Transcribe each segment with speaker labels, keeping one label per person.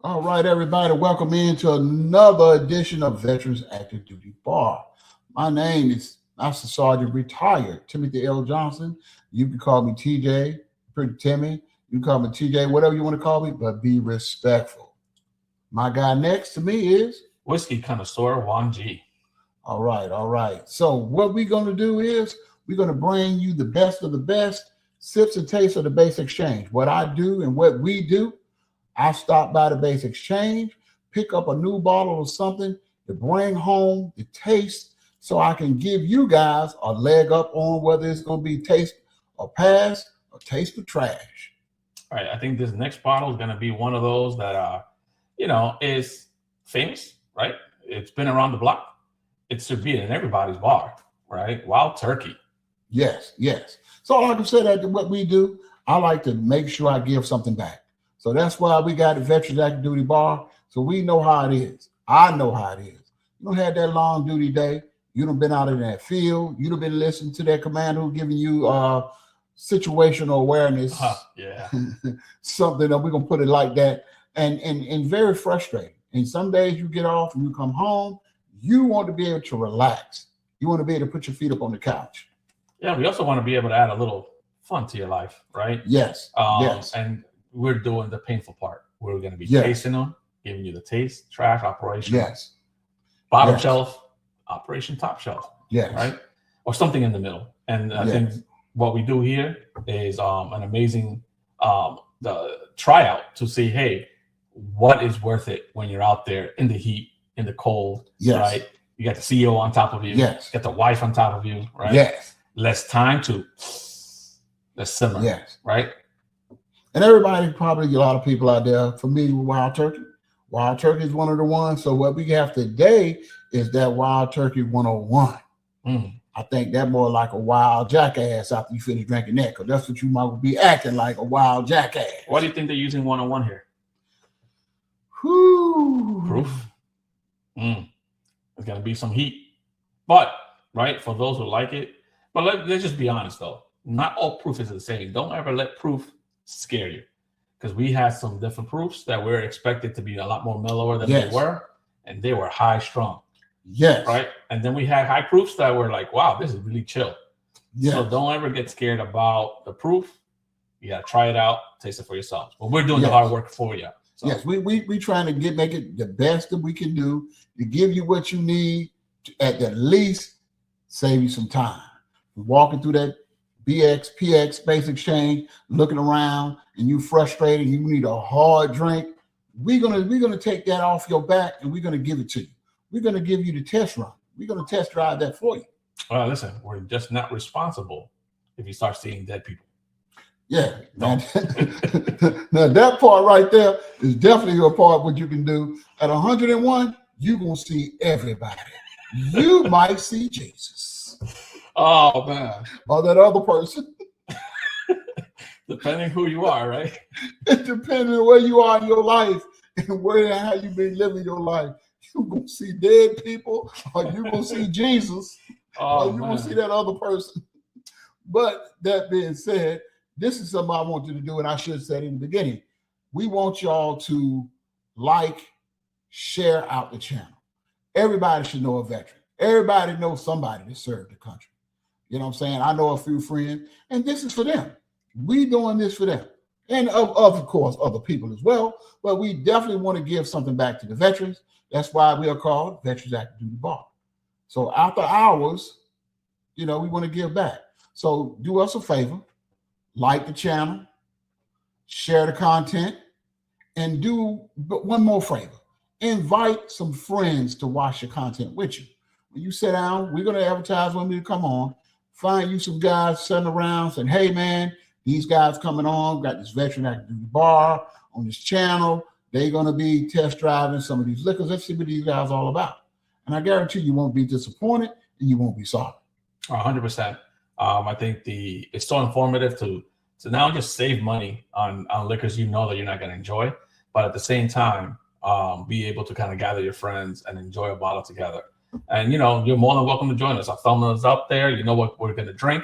Speaker 1: All right, everybody, welcome into another edition of Veterans Active Duty Bar. My name is Master Sergeant Retired Timothy L. Johnson. You can call me TJ, Pretty Timmy. You can call me TJ, whatever you want to call me, but be respectful. My guy next to me is
Speaker 2: Whiskey connoisseur Wang Ji.
Speaker 1: all right, all right. So what we're going to do is we're going to bring you the best of the best, sips and tastes of the base exchange. What I do and what we do, I stop by the base exchange, pick up a new bottle of something to bring home the taste so I can give you guys a leg up on whether it's going to be taste or pass or taste of trash.
Speaker 2: All right, I think this next bottle is gonna be one of those that is famous, right? It's been around the block. It should be in everybody's bar, right? Wild turkey.
Speaker 1: Yes, yes. So like I said, that what we do, I like to make sure I give something back. So that's why we got the Veterans Active Duty Bar. So we know how it is. I know how it is. You don't have that long duty day. You done been out in that field. You done been listening to that commander who giving you situational awareness.
Speaker 2: Yeah.
Speaker 1: Something that we're gonna put it like that. And very frustrating. And some days you get off and you come home, you want to be able to relax. You want to be able to put your feet up on the couch.
Speaker 2: Yeah, we also want to be able to add a little fun to your life, right?
Speaker 1: Yes. Yes.
Speaker 2: And we're doing the painful part. We're going to be
Speaker 1: Yes.
Speaker 2: tasting them, giving you the taste, trash, operation,
Speaker 1: Yes.
Speaker 2: bottom
Speaker 1: Yes.
Speaker 2: shelf, operation, top shelf,
Speaker 1: Yes.
Speaker 2: right? Or something in the middle. And I
Speaker 1: Yes.
Speaker 2: think what we do here is an amazing the tryout to see, hey, what is worth it when you're out there in the heat, in the cold,
Speaker 1: Yes.
Speaker 2: right? You got the CEO on top of you,
Speaker 1: Yes.
Speaker 2: got the wife on top of you, right?
Speaker 1: Yes.
Speaker 2: Less time to let's simmer,
Speaker 1: Yes.
Speaker 2: right?
Speaker 1: And everybody, probably a lot of people out there familiar with wild turkey. Wild turkey is one of the ones. So what we have today is that wild turkey 101.
Speaker 2: Mm.
Speaker 1: I think that more like a wild jackass after you finish drinking that, because that's what you might be acting like, a wild jackass.
Speaker 2: Why do you think they're using 101 here?
Speaker 1: Whew.
Speaker 2: Proof. There's gonna be some heat, but right, for those who like it. But let's just be honest though, not all proof is the same. Don't ever let proof scare you, because we had some different proofs that were expected to be a lot more mellower than
Speaker 1: Yes.
Speaker 2: they were, and they were high strung,
Speaker 1: Yes.
Speaker 2: right? And then we had high proofs that were like, wow, this is really chill.
Speaker 1: Yes.
Speaker 2: So don't ever get scared about the proof. You gotta try it out, taste it for yourselves. But we're doing
Speaker 1: Yes.
Speaker 2: the hard work for you. So,
Speaker 1: Yes, we trying to make it the best that we can do to give you what you need to, at the least, save you some time. Walking through that PX space exchange, looking around, and you frustrated, you need a hard drink. We're gonna take that off your back and we're gonna give it to you. We're gonna give you the test run. We're gonna test drive that for you.
Speaker 2: well, listen, we're just not responsible if you start seeing dead people.
Speaker 1: Yeah.
Speaker 2: No.
Speaker 1: Now that part right there is definitely a part what you can do. At 101, you're gonna see everybody. You might see Jesus
Speaker 2: Oh man,
Speaker 1: or that other person.
Speaker 2: depending who you are, right?
Speaker 1: It depends on where you are in your life and where and how you've been living your life. You're gonna see dead people, or you're gonna see Jesus,
Speaker 2: Oh
Speaker 1: or you're gonna see
Speaker 2: man,
Speaker 1: that other person. But that being said, this is something I want you to do, and I should have said in the beginning. We want y'all to like, share out the channel. Everybody should know a veteran. Everybody knows somebody that served the country. You know what I'm saying? I know a few friends, and this is for them. We doing this for them. And of course, other people as well. But we definitely want to give something back to the veterans. That's why we are called Veterans Active Duty Bar. So after hours, we want to give back. So do us a favor, like the channel, share the content, and do one more favor. Invite some friends to watch your content with you. When you sit down, we're going to advertise when we come on. Find you some guys sitting around saying, hey, man, these guys coming on, got this Veteran Active Duty Bar on this channel. They're going to be test driving some of these liquors. Let's see what these guys are all about. And I guarantee you won't be disappointed and you won't be sorry.
Speaker 2: 100%. I think it's so informative to now just save money on liquors you know that you're not going to enjoy, but at the same time, be able to kind of gather your friends and enjoy a bottle together. And you're more than welcome to join us. Our thumb is up there. You know what we're going to drink,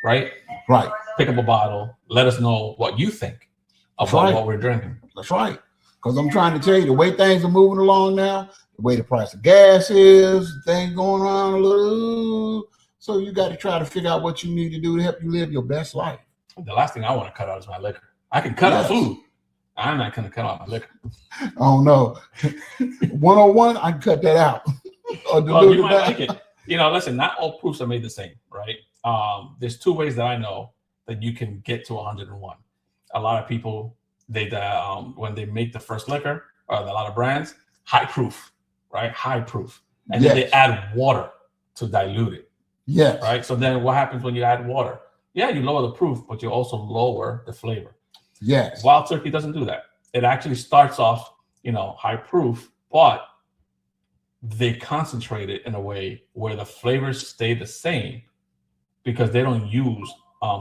Speaker 2: right?
Speaker 1: Right.
Speaker 2: Pick up a bottle. Let us know what you think about what we're drinking.
Speaker 1: That's right. Because I'm trying to tell you, the way things are moving along now, the way the price of gas is, things going on a little. So you got to try to figure out what you need to do to help you live your best life.
Speaker 2: The last thing I want to cut out is my liquor. I can cut out food. I'm not going to cut out my liquor.
Speaker 1: Oh, no. 101, I can cut that out.
Speaker 2: Well, you might like it. Listen, not all proofs are made the same, right? There's two ways that I know that you can get to 101. A lot of people, when they make the first liquor, or a lot of brands, high proof, right? High proof. And then they add water to dilute it.
Speaker 1: Yes.
Speaker 2: Right? So then what happens when you add water? Yeah, you lower the proof, but you also lower the flavor.
Speaker 1: Yes.
Speaker 2: Wild Turkey doesn't do that. It actually starts off, high proof, but they concentrate it in a way where the flavors stay the same because they don't use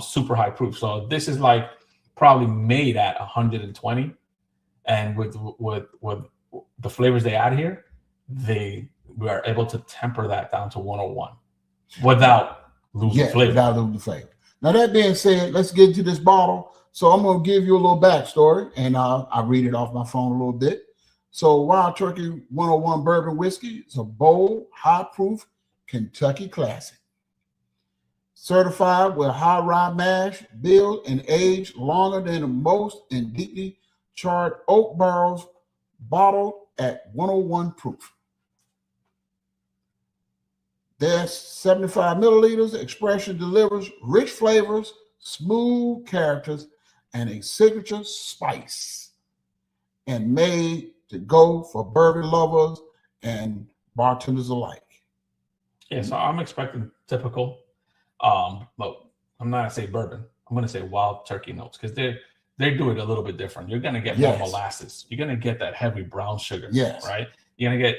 Speaker 2: super high proof. So this is like probably made at 120, and with the flavors they add here, we are able to temper that down to 101 without losing flavor.
Speaker 1: Without losing flavor. Now that being said, let's get into this bottle. So I'm going to give you a little backstory, and I'll read it off my phone a little bit. So Wild Turkey 101 Bourbon Whiskey is a bold, high-proof Kentucky classic. Certified with high rye mash, built and aged longer than the most in deeply charred oak barrels, bottled at 101 proof. There's 75 milliliters. Expression delivers rich flavors, smooth characters, and a signature spice, and made to go for bourbon lovers and bartenders alike.
Speaker 2: Yeah, so I'm expecting typical, but I'm not gonna say bourbon. I'm gonna say Wild Turkey notes because they do it a little bit different. You're gonna get more molasses. You're gonna get that heavy brown sugar.
Speaker 1: Yes.
Speaker 2: Right. You're gonna get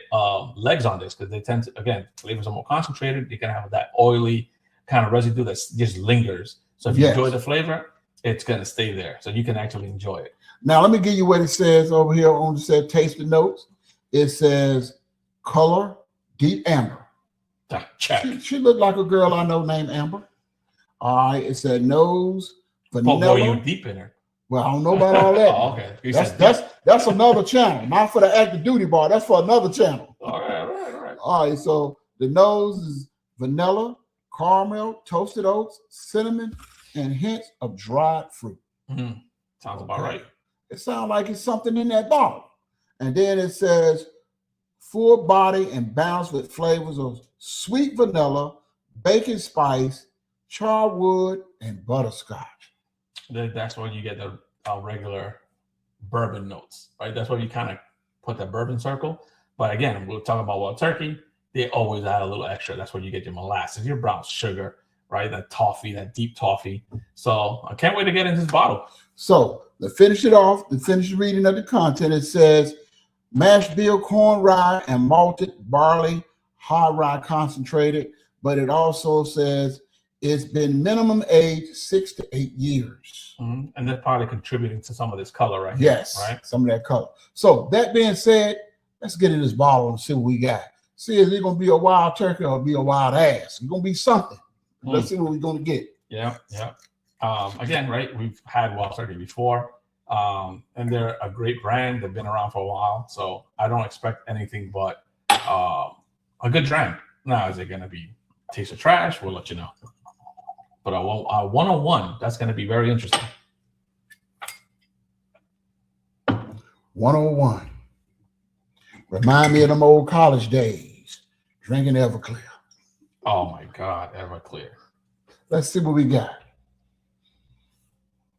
Speaker 2: legs on this because they tend to, again, flavors are more concentrated. You're gonna have that oily kind of residue that just lingers. So if you enjoy the flavor, it's gonna stay there. So you can actually enjoy it.
Speaker 1: Now let me give you what it says over here on the tasting notes. It says color deep amber.
Speaker 2: Check.
Speaker 1: She looked like a girl I know named Amber. All right. It said nose vanilla.
Speaker 2: But were you deep in her?
Speaker 1: Well, I don't know about all that.
Speaker 2: Oh, okay.
Speaker 1: That's another channel, not for the active duty bar. That's for another channel.
Speaker 2: All right.
Speaker 1: All right. So the nose is vanilla, caramel, toasted oats, cinnamon, and hints of dried fruit.
Speaker 2: Mm-hmm. Sounds about right.
Speaker 1: It sounds like it's something in that bottle. And then it says full body and balanced with flavors of sweet vanilla, bacon spice, charwood, and butterscotch.
Speaker 2: That's where you get the regular bourbon notes, right? That's where you kind of put the bourbon circle. But again, we're talking about Wild Turkey. They always add a little extra. That's where you get your molasses, your brown sugar, right? That toffee, that deep toffee. So I can't wait to get in this bottle.
Speaker 1: So to finish it off, to finish reading of the content, it says mashed bill corn rye and malted barley, high rye concentrated. But it also says it's been minimum age 6 to 8 years.
Speaker 2: Mm-hmm. And that's probably contributing to some of this color right
Speaker 1: here.
Speaker 2: Yes, right?
Speaker 1: Some of that color. So that being said, let's get in this bottle and see what we got. See, is it going to be a wild turkey or be a wild ass? It's going to be something. Let's see what we're going to get.
Speaker 2: Yeah. Again, right, we've had Wild Turkey before, and they're a great brand. They've been around for a while, so I don't expect anything but a good dram. Now, is it going to be taste of trash? We'll let you know. But a 101, that's going to be very interesting.
Speaker 1: 101. Remind me of them old college days, drinking Everclear.
Speaker 2: Oh my God, Everclear.
Speaker 1: Let's see what we got.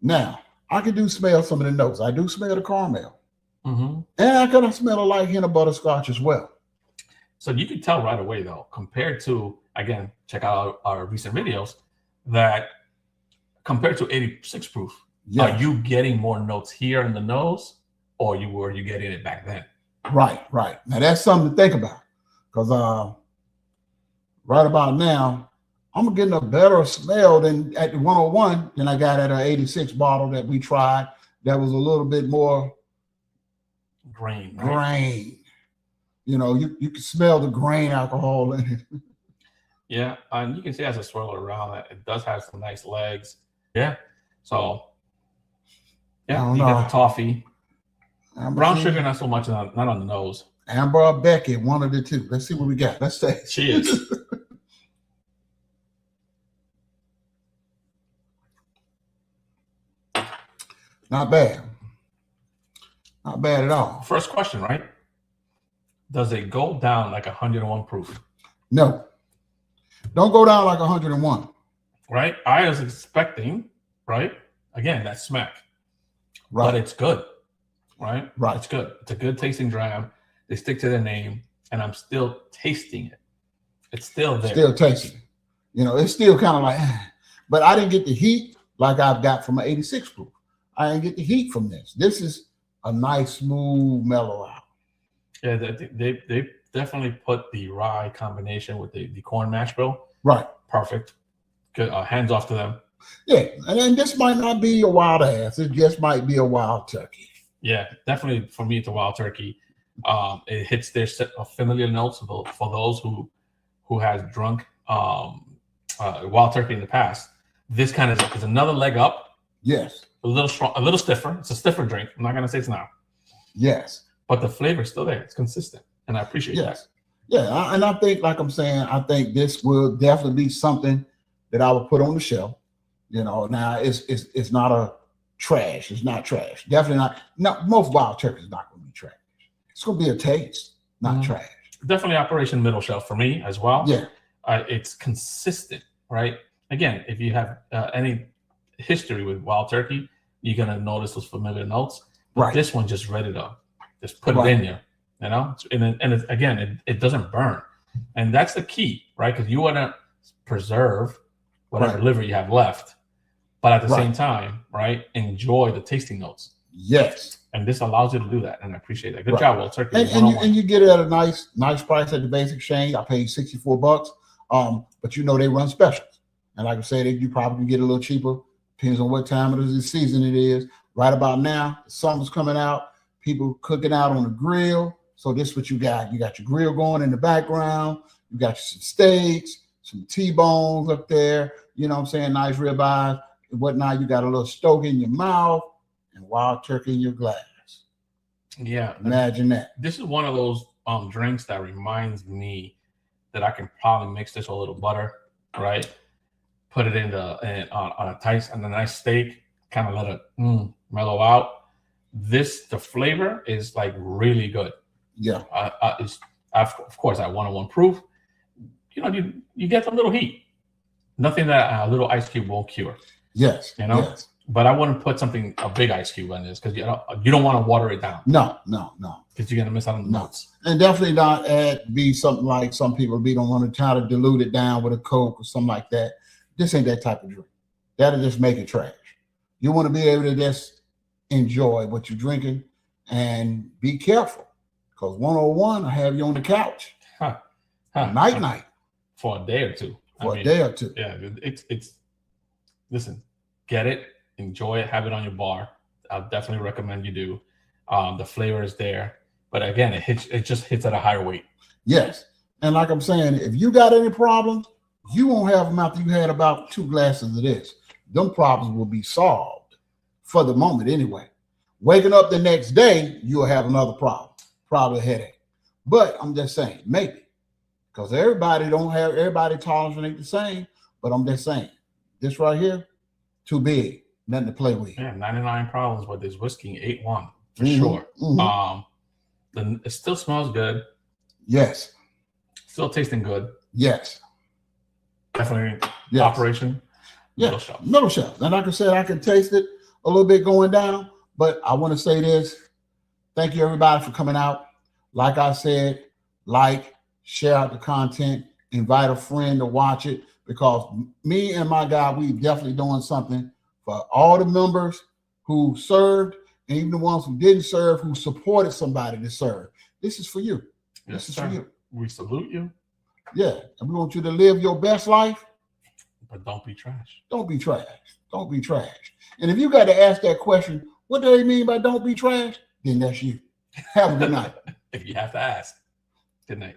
Speaker 1: Now, I can smell some of the notes. I do smell the caramel.
Speaker 2: Mm-hmm.
Speaker 1: And I can smell a light hint of butterscotch as well.
Speaker 2: So you can tell right away, though, compared to, again, check out our recent videos, that compared to 86 proof, are you getting more notes here in the nose, or were you getting it back then? Right.
Speaker 1: Now, that's something to think about, because right about now, I'm getting a better smell than at the 101 than I got at an 86 bottle that we tried. That was a little bit more
Speaker 2: grain.
Speaker 1: You know, you can smell the grain alcohol in it.
Speaker 2: Yeah, and you can see as I swirl it around that it does have some nice legs. Yeah, so yeah, you get the toffee. Brown sugar, not so much, not on the nose.
Speaker 1: Amber or Becky, one of the two. Let's see what we got. Let's say.
Speaker 2: Cheers.
Speaker 1: Not bad. Not bad at all.
Speaker 2: First question, right? Does it go down like 101 proof?
Speaker 1: No. Don't go down like 101.
Speaker 2: Right? I was expecting, right? Again, that smack.
Speaker 1: Right.
Speaker 2: But it's good. Right?
Speaker 1: Right.
Speaker 2: It's good. It's a good tasting dram. They stick to their name, and I'm still tasting it. It's still there.
Speaker 1: Still tasting. You know, it's still kind of like, but I didn't get the heat like I've got from an 86 proof. I didn't get the heat from this. This is a nice, smooth, mellow out.
Speaker 2: Yeah, they definitely put the rye combination with the corn mash bill.
Speaker 1: Right.
Speaker 2: Perfect. Good. Hands off to them.
Speaker 1: Yeah, and then this might not be a wild ass. It just might be a wild turkey.
Speaker 2: Yeah, definitely for me, it's a wild turkey. It hits their set of familiar notes for those who has drunk wild turkey in the past. This kind of is another leg up.
Speaker 1: Yes.
Speaker 2: A little strong, a little stiffer. It's a stiffer drink. I'm not gonna say it's not.
Speaker 1: Yes.
Speaker 2: But the flavor is still there. It's consistent, and I appreciate that.
Speaker 1: Yeah, and I think, like I'm saying, I think this will definitely be something that I will put on the shelf. You know, now it's not a trash. It's not trash. Definitely not. No, most wild turkey is not going to be trash. It's going to be a taste, not trash.
Speaker 2: Definitely Operation Middle Shelf for me as well.
Speaker 1: Yeah,
Speaker 2: it's consistent, right? Again, if you have any history with wild turkey, you're gonna notice those familiar notes. But
Speaker 1: right.
Speaker 2: This one just ready to just put it in you, you know. And it doesn't burn, and that's the key, right? Because you want to preserve whatever liver you have left, but at the same time, right, enjoy the tasting notes.
Speaker 1: Yes.
Speaker 2: And this allows you to do that, and I appreciate that. Good job, Wild Turkey.
Speaker 1: And you get it at a nice price at the Base Exchange. I paid $64. But you know they run specials, and like I said, you probably can get a little cheaper. Depends on what time of the season it is. Right about now, the summer's coming out. People cooking out on the grill. So this is what you got. You got your grill going in the background. You got some steaks, some T-bones up there. You know what I'm saying? Nice ribeyes and whatnot. You got a little stoke in your mouth and wild turkey in your glass.
Speaker 2: Yeah.
Speaker 1: Imagine that.
Speaker 2: This is one of those drinks that reminds me that I can probably mix this with a little butter, right? Put it on a nice steak, kind of let it mellow out. The flavor is like really good.
Speaker 1: Yeah.
Speaker 2: Of course, at 101 proof, you know, you get a little heat. Nothing that a little ice cube won't cure.
Speaker 1: Yes.
Speaker 2: You know.
Speaker 1: Yes.
Speaker 2: But I wouldn't put a big ice cube in this because you don't want to water it down.
Speaker 1: No.
Speaker 2: Because you're gonna miss out on the notes.
Speaker 1: And definitely not be something like some people don't want to try to dilute it down with a Coke or something like that. This ain't that type of drink. That'll just make it trash. You want to be able to just enjoy what you're drinking and be careful because 101 will have you on the couch night
Speaker 2: for a day or two.
Speaker 1: A day or two.
Speaker 2: Yeah, it's listen, get it, enjoy it, have it on your bar. I'll definitely recommend you do. The flavor is there, but again, it just hits at a higher weight.
Speaker 1: Yes, and like I'm saying, if you got any problems, you won't have them after you had about 2 glasses of this. Them problems will be solved for the moment anyway. Waking up the next day, you'll have another problem, probably a headache. But I'm just saying, maybe, because everybody tolerance ain't the same. But I'm just saying, this right here, too big, nothing to play with.
Speaker 2: Yeah, 99 problems with this whiskey, 8-1 for sure. It still smells good.
Speaker 1: Yes.
Speaker 2: Still tasting good.
Speaker 1: Yes.
Speaker 2: Definitely Operation Middle Shelf.
Speaker 1: Middle Shelf. And like I said, I can taste it a little bit going down, but I want to say this. Thank you, everybody, for coming out. Like I said, share out the content, invite a friend to watch it, because me and my guy, we definitely doing something for all the members who served and even the ones who didn't serve, who supported somebody to serve. This is for you.
Speaker 2: Yes,
Speaker 1: this is
Speaker 2: sir.
Speaker 1: for you.
Speaker 2: We salute you.
Speaker 1: Yeah, and we want you to live your best life.
Speaker 2: But don't be trash.
Speaker 1: Don't be trash. Don't be trash. And if you got to ask that question, what do they mean by don't be trash? Then that's you. Have a good night.
Speaker 2: If you have to ask. Good night.